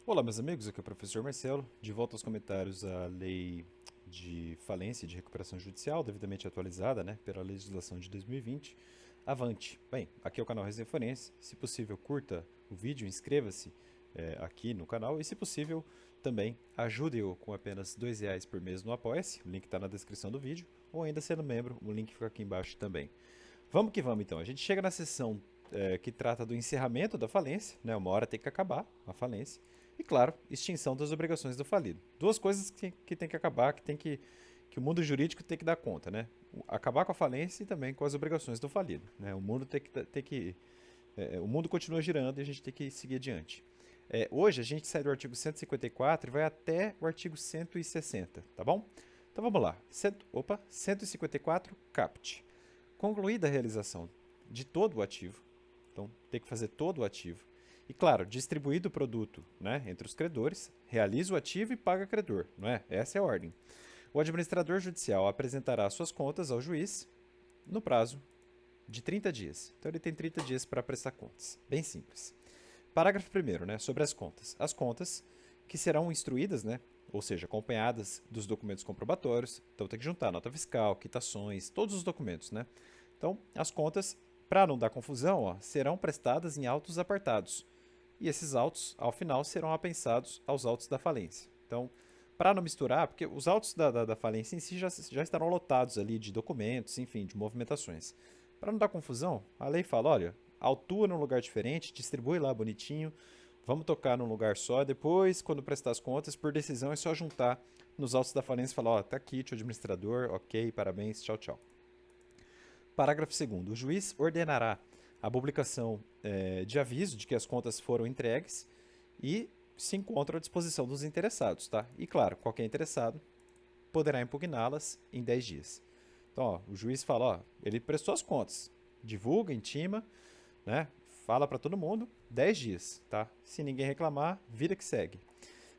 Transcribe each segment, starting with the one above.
Olá, meus amigos, aqui é o professor Marcelo, de volta aos comentários à lei de falência e de recuperação judicial, devidamente atualizada, né, pela legislação de 2020. Avante! Bem, aqui é o canal Resenha Forense, se possível curta o vídeo, inscreva-se aqui no canal e se possível também ajude-o com apenas R$ 2 por mês no Apoia-se, o link está na descrição do vídeo, ou ainda sendo membro, o link fica aqui embaixo também. Vamos que vamos então, a gente chega na sessão que trata do encerramento da falência, né, uma hora tem que acabar a falência, e claro, extinção das obrigações do falido. Duas coisas que tem que acabar, que o mundo jurídico tem que dar conta, né? Acabar com a falência e também com as obrigações do falido. Né? O mundo o mundo continua girando e a gente tem que seguir adiante. Hoje a gente sai do artigo 154 e vai até o artigo 160, tá bom? Então vamos lá. 154 caput. Concluída a realização de todo o ativo, então tem que fazer todo o ativo, e claro, distribuído o produto, né, entre os credores, realiza o ativo e paga o credor, não é? Essa é a ordem. O administrador judicial apresentará suas contas ao juiz no prazo de 30 dias. Então ele tem 30 dias para prestar contas. Bem simples. Parágrafo 1º, né, sobre as contas. As contas que serão instruídas, né, ou seja, acompanhadas dos documentos comprobatórios. Então tem que juntar nota fiscal, quitações, todos os documentos, né? Então, as contas, para não dar confusão, ó, serão prestadas em autos apartados. E esses autos, ao final, serão apensados aos autos da falência. Então, para não misturar, porque os autos da falência em si já estarão lotados ali de documentos, enfim, de movimentações. Para não dar confusão, a lei fala, olha, autua num lugar diferente, distribui lá bonitinho, vamos tocar num lugar só, depois, quando prestar as contas, por decisão é só juntar nos autos da falência e falar, ó, tá aqui, tio administrador, ok, parabéns, tchau, tchau. Parágrafo 2º. O juiz ordenará a publicação de aviso de que as contas foram entregues e se encontram à disposição dos interessados, tá? E claro, qualquer interessado poderá impugná-las em 10 dias. Então, ó, o juiz fala, ó, ele prestou as contas, divulga, intima, né? Fala para todo mundo, 10 dias, tá? Se ninguém reclamar, vida que segue.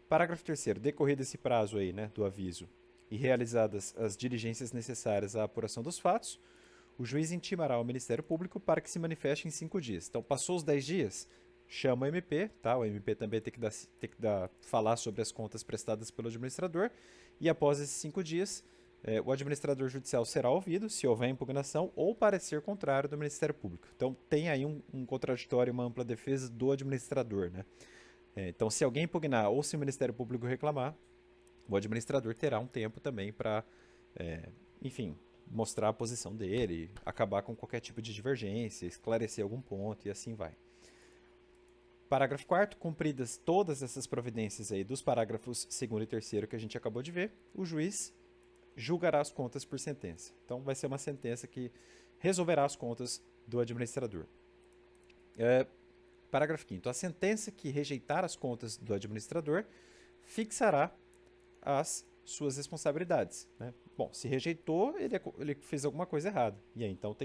Parágrafo 3º. Decorrido esse prazo aí, né, do aviso e realizadas as diligências necessárias à apuração dos fatos, o juiz intimará o Ministério Público para que se manifeste em 5 dias. Então, passou os 10 dias, chama o MP, tá? O MP também falar sobre as contas prestadas pelo administrador, e após esses 5 dias, o administrador judicial será ouvido, se houver impugnação ou parecer contrário do Ministério Público. Então, tem aí um contraditório, uma ampla defesa do administrador, né? Então, se alguém impugnar ou se o Ministério Público reclamar, o administrador terá um tempo também para, enfim, mostrar a posição dele, acabar com qualquer tipo de divergência, esclarecer algum ponto e assim vai. Parágrafo 4º, cumpridas todas essas providências aí dos parágrafos 2º e 3º que a gente acabou de ver, o juiz julgará as contas por sentença. Então vai ser uma sentença que resolverá as contas do administrador. Parágrafo 5º, a sentença que rejeitar as contas do administrador fixará as suas responsabilidades. Né? Bom, se rejeitou, ele fez alguma coisa errada. E aí, então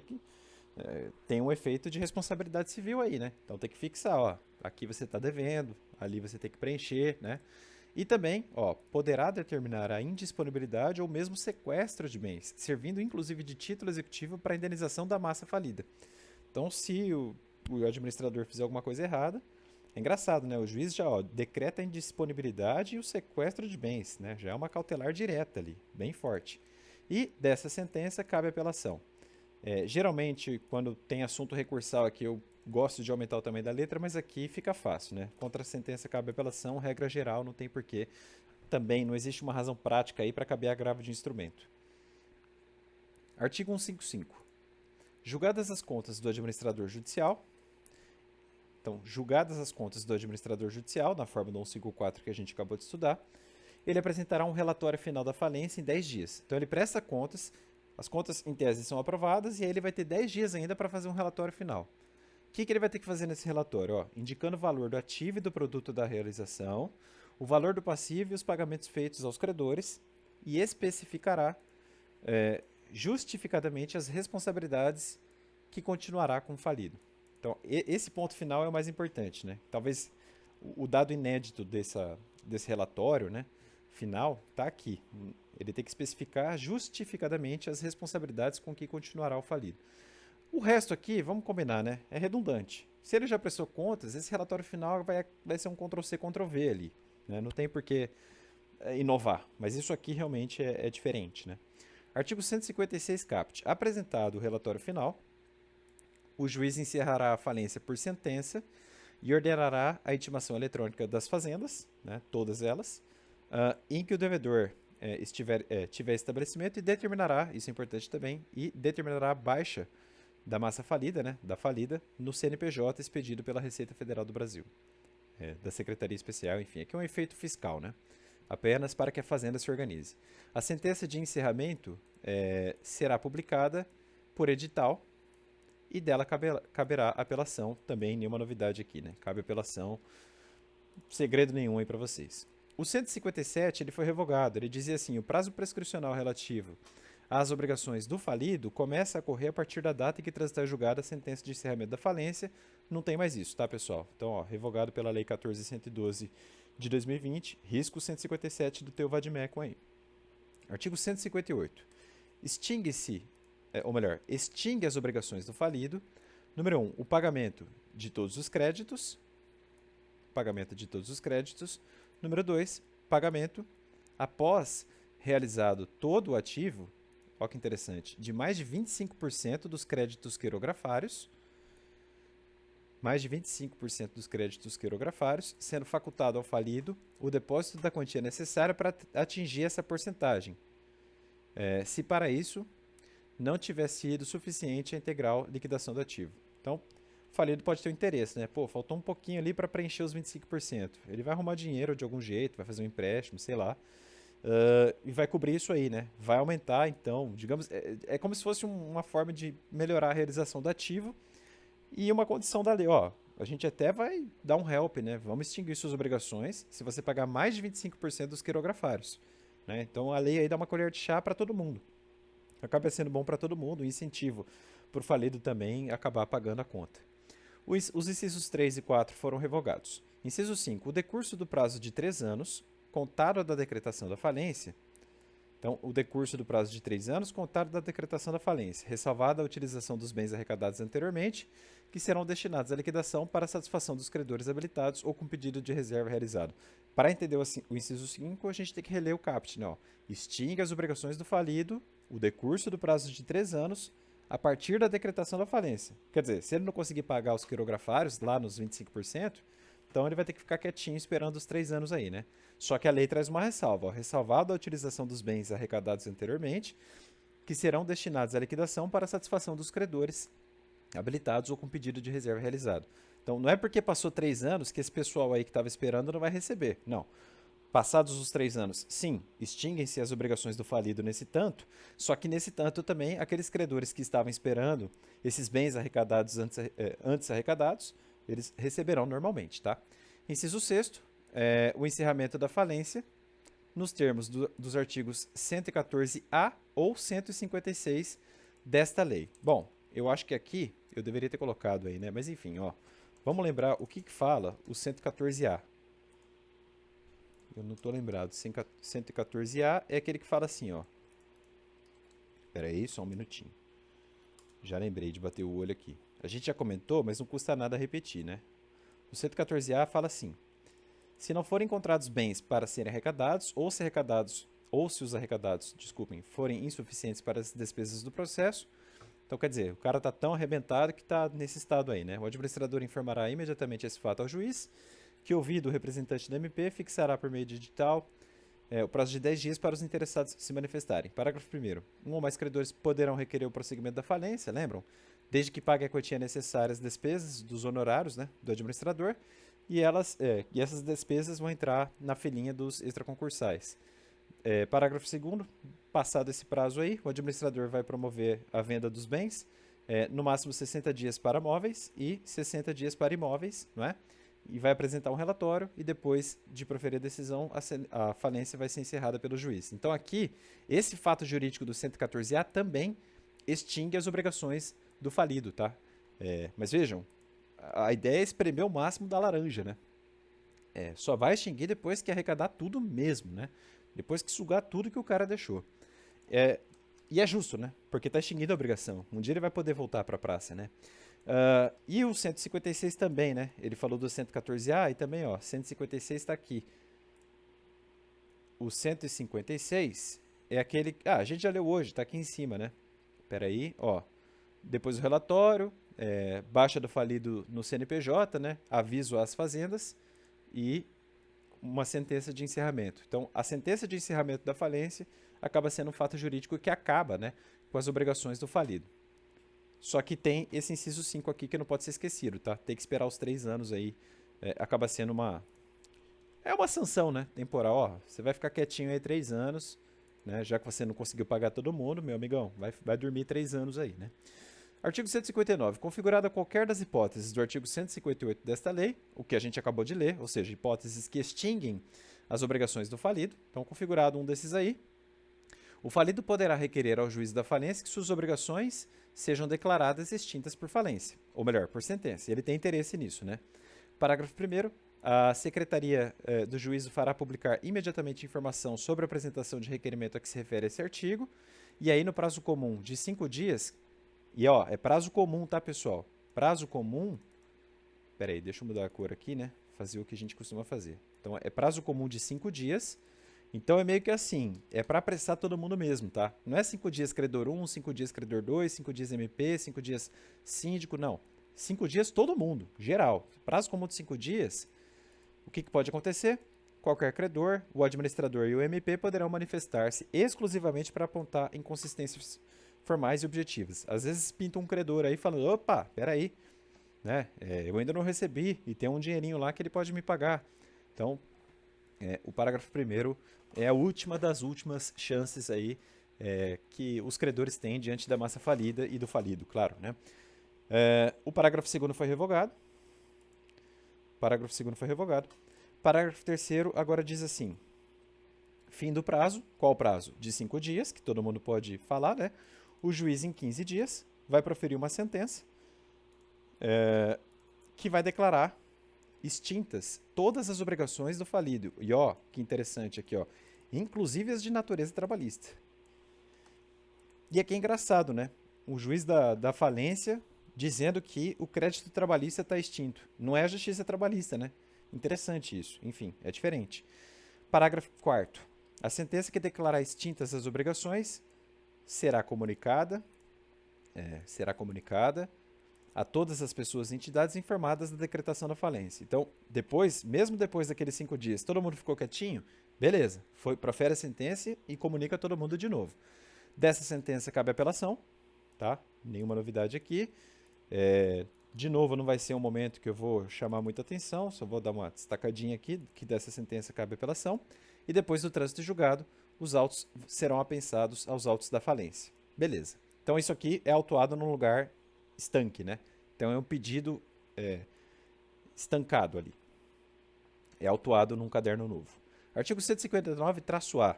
tem um efeito de responsabilidade civil aí, né? Então tem que fixar, ó, aqui você está devendo, ali você tem que preencher, né? E também, ó, poderá determinar a indisponibilidade ou mesmo sequestro de bens, servindo inclusive de título executivo para a indenização da massa falida. Então, se o administrador fizer alguma coisa errada, é engraçado, né? O juiz já decreta a indisponibilidade e o sequestro de bens, né? Já é uma cautelar direta ali, bem forte. E dessa sentença cabe apelação. Geralmente, quando tem assunto recursal aqui, eu gosto de aumentar o tamanho da letra, mas aqui fica fácil, né? Contra a sentença cabe apelação, regra geral, não tem porquê. Também não existe uma razão prática aí para caber agravo de instrumento. Artigo 155. Julgadas as contas do administrador judicial, então, julgadas as contas do administrador judicial, na forma do 154 que a gente acabou de estudar, ele apresentará um relatório final da falência em 10 dias. Então, ele presta contas, as contas em tese são aprovadas, e aí ele vai ter 10 dias ainda para fazer um relatório final. O que ele vai ter que fazer nesse relatório? Ó, indicando o valor do ativo e do produto da realização, o valor do passivo e os pagamentos feitos aos credores, e especificará justificadamente as responsabilidades que continuará com o falido. Então, esse ponto final é o mais importante, né? Talvez o dado inédito desse relatório, né, final está aqui. Ele tem que especificar justificadamente as responsabilidades com que continuará o falido. O resto aqui, vamos combinar, né? É redundante. Se ele já prestou contas, esse relatório final vai ser um Ctrl+C, Ctrl+V ali. Né? Não tem por que inovar, mas isso aqui realmente é diferente. Né? Artigo 156 caput. Apresentado o relatório final, o juiz encerrará a falência por sentença e ordenará a intimação eletrônica das fazendas, né, todas elas, em que o devedor tiver estabelecimento e determinará, isso é importante também, e determinará a baixa da massa falida, né, da falida, no CNPJ expedido pela Receita Federal do Brasil, da Secretaria Especial, enfim, aqui é um efeito fiscal, né, apenas para que a fazenda se organize. A sentença de encerramento será publicada por edital, e dela caberá apelação, também nenhuma novidade aqui, né? Cabe apelação, segredo nenhum aí para vocês. O 157 ele foi revogado, ele dizia assim, o prazo prescricional relativo às obrigações do falido começa a correr a partir da data em que transitar julgada a sentença de encerramento da falência, não tem mais isso, tá pessoal? Então, ó, revogado pela Lei 14.112 de 2020, risco 157 do teu vademecum aí. Artigo 158. Extingue-se ou melhor, extingue as obrigações do falido. Número 1, o pagamento de todos os créditos. Pagamento de todos os créditos. Número 2, pagamento após realizado todo o ativo, olha que interessante, de mais de 25% dos créditos quirografários. Mais de 25% dos créditos quirografários, sendo facultado ao falido o depósito da quantia necessária para atingir essa porcentagem. Se para isso não tiver sido suficiente a integral liquidação do ativo. Então, o falido pode ter um interesse, né? Pô, faltou um pouquinho ali para preencher os 25%. Ele vai arrumar dinheiro de algum jeito, vai fazer um empréstimo, sei lá, e vai cobrir isso aí, né? Vai aumentar, então, digamos, é como se fosse uma forma de melhorar a realização do ativo e uma condição da lei, ó, a gente até vai dar um help, né? Vamos extinguir suas obrigações se você pagar mais de 25% dos quirografários, né? Então, a lei aí dá uma colher de chá para todo mundo. Acaba sendo bom para todo mundo, um incentivo para o falido também acabar pagando a conta. Os incisos 3 e 4 foram revogados. Inciso 5. O decurso do prazo de 3 anos, contado da decretação da falência. Então, o decurso do prazo de 3 anos, contado da decretação da falência, ressalvada a utilização dos bens arrecadados anteriormente, que serão destinados à liquidação para a satisfação dos credores habilitados ou com pedido de reserva realizado. Para entender o inciso 5, a gente tem que reler o caput, né? Extingue as obrigações do falido, o decurso do prazo de 3 anos, a partir da decretação da falência. Quer dizer, se ele não conseguir pagar os quirografários lá nos 25%, então ele vai ter que ficar quietinho esperando os 3 anos aí, né? Só que a lei traz uma ressalva, ó, ressalvado a utilização dos bens arrecadados anteriormente, que serão destinados à liquidação para a satisfação dos credores habilitados ou com pedido de reserva realizado. Então, não é porque passou 3 anos que esse pessoal aí que estava esperando não vai receber. Não. Passados os 3 anos, sim, extinguem-se as obrigações do falido nesse tanto, só que nesse tanto também aqueles credores que estavam esperando esses bens arrecadados antes arrecadados, eles receberão normalmente, tá? Inciso 6º, o encerramento da falência nos termos dos artigos 114-A ou 156 desta lei. Bom, eu acho que aqui eu deveria ter colocado aí, né? Mas enfim, ó, vamos lembrar o que fala o 114-A. Eu não estou lembrado. 114A é aquele que fala assim, ó. Espera aí, só um minutinho. Já lembrei de bater o olho aqui. A gente já comentou, mas não custa nada repetir, né? O 114A fala assim: se não forem encontrados bens para serem arrecadados, ou se os arrecadados, desculpem, forem insuficientes para as despesas do processo, então quer dizer, o cara está tão arrebentado que está nesse estado aí, né? O administrador informará imediatamente esse fato ao juiz, que, ouvido o representante da MP, fixará por meio de edital o prazo de 10 dias para os interessados se manifestarem. Parágrafo 1º. Um ou mais credores poderão requerer o prosseguimento da falência, lembram? Desde que pague a quantia necessária às despesas dos honorários, né, do administrador, e essas despesas vão entrar na filinha dos extraconcursais. Parágrafo 2º. Passado esse prazo aí, o administrador vai promover a venda dos bens, no máximo 60 dias para móveis e 60 dias para imóveis, não é? E vai apresentar um relatório e depois de proferir a decisão, a falência vai ser encerrada pelo juiz. Então aqui, esse fato jurídico do 114A também extingue as obrigações do falido, tá? Mas vejam, a ideia é espremer o máximo da laranja, né? Só vai extinguir depois que arrecadar tudo mesmo, né? Depois que sugar tudo que o cara deixou. E é justo, né? Porque está extinguindo a obrigação. Um dia ele vai poder voltar para a praça, né? E o 156 também, né? Ele falou do 114A e também, ó, 156 está aqui. O 156 é aquele... Ah, a gente já leu hoje, está aqui em cima, né? Espera aí, ó. Depois o relatório, baixa do falido no CNPJ, né? Aviso às fazendas e uma sentença de encerramento. Então, a sentença de encerramento da falência acaba sendo um fato jurídico que acaba, né, com as obrigações do falido. Só que tem esse inciso 5 aqui que não pode ser esquecido, tá? Tem que esperar os 3 anos aí. Acaba sendo uma... É uma sanção, né? Temporal. Ó, você vai ficar quietinho aí 3 anos, né? Já que você não conseguiu pagar todo mundo, meu amigão, vai dormir 3 anos aí, né? Artigo 159. Configurada qualquer das hipóteses do artigo 158 desta lei, o que a gente acabou de ler, ou seja, hipóteses que extinguem as obrigações do falido, então configurado um desses aí, o falido poderá requerer ao juiz da falência que suas obrigações sejam declaradas extintas por falência, ou melhor, por sentença. Ele tem interesse nisso, né? Parágrafo 1º. A Secretaria do Juízo fará publicar imediatamente informação sobre a apresentação de requerimento a que se refere esse artigo, e aí no prazo comum de 5 dias, e ó, é prazo comum, tá, pessoal? Prazo comum, peraí, deixa eu mudar a cor aqui, né? Fazer o que a gente costuma fazer. Então, é prazo comum de 5 dias, então é meio que assim, é para apressar todo mundo mesmo, tá? Não é 5 dias credor 1, 5 dias credor 2, 5 dias MP, 5 dias síndico, não. 5 dias todo mundo, geral. Prazo comum de 5 dias, o que pode acontecer? Qualquer credor, o administrador e o MP poderão manifestar-se exclusivamente para apontar inconsistências formais e objetivas. Às vezes pinta um credor aí falando, opa, peraí, né? Eu ainda não recebi e tem um dinheirinho lá que ele pode me pagar. Então, o parágrafo 1º é a última das últimas chances aí que os credores têm diante da massa falida e do falido, claro, né? O parágrafo 2º foi revogado. Parágrafo 2º foi revogado. Parágrafo 3º agora diz assim: fim do prazo. Qual o prazo? De 5 dias, que todo mundo pode falar, né? O juiz, em 15 dias, vai proferir uma sentença que vai declarar extintas todas as obrigações do falido. E ó, que interessante aqui, ó, inclusive as de natureza trabalhista. E aqui é engraçado, né? O juiz da falência dizendo que o crédito trabalhista está extinto. Não é a justiça trabalhista, né? Interessante isso. Enfim, é diferente. Parágrafo 4º. A sentença que declarar extintas as obrigações será comunicada a todas as pessoas e entidades informadas da decretação da falência. Então, mesmo depois daqueles 5 dias, todo mundo ficou quietinho? Beleza, profere a sentença e comunica a todo mundo de novo. Dessa sentença cabe apelação, tá? Nenhuma novidade aqui. De novo, não vai ser um momento que eu vou chamar muita atenção, só vou dar uma destacadinha aqui, que dessa sentença cabe apelação. E depois do trânsito julgado, os autos serão apensados aos autos da falência. Beleza. Então, isso aqui é autuado num lugar estanque, né? Então, é um pedido estancado ali. É autuado num caderno novo. Artigo 159-A.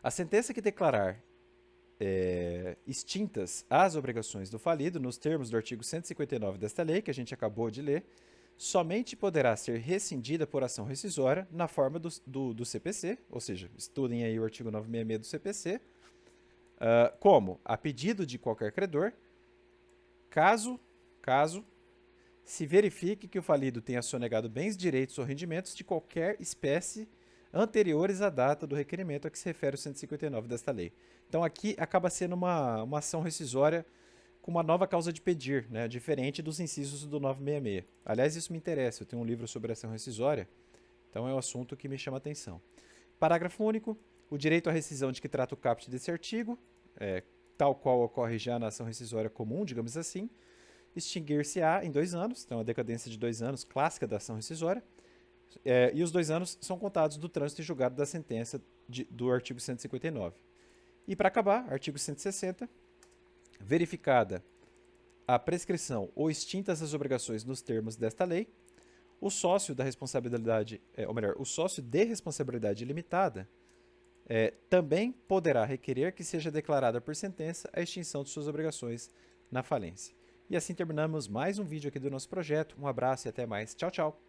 A sentença que declarar extintas as obrigações do falido, nos termos do artigo 159 desta lei, que a gente acabou de ler, somente poderá ser rescindida por ação rescisória na forma do CPC, ou seja, estudem aí o artigo 966 do CPC, como a pedido de qualquer credor, caso se verifique que o falido tenha sonegado bens, direitos ou rendimentos de qualquer espécie anteriores à data do requerimento a que se refere o 159 desta lei. Então aqui acaba sendo uma ação rescisória com uma nova causa de pedir, né, diferente dos incisos do 966. Aliás, isso me interessa, eu tenho um livro sobre ação rescisória, então é um assunto que me chama a atenção. Parágrafo único. O direito à rescisão de que trata o caput desse artigo, tal qual ocorre já na ação rescisória comum, digamos assim, extinguir-se-á em 2 anos, então a decadência de 2 anos clássica da ação rescisória, e os 2 anos são contados do trânsito e julgado da sentença do artigo 159. E para acabar, artigo 160, verificada a prescrição ou extintas as obrigações nos termos desta lei, o sócio da responsabilidade, o sócio de responsabilidade limitada também poderá requerer que seja declarada por sentença a extinção de suas obrigações na falência. E assim terminamos mais um vídeo aqui do nosso projeto. Um abraço e até mais. Tchau, tchau!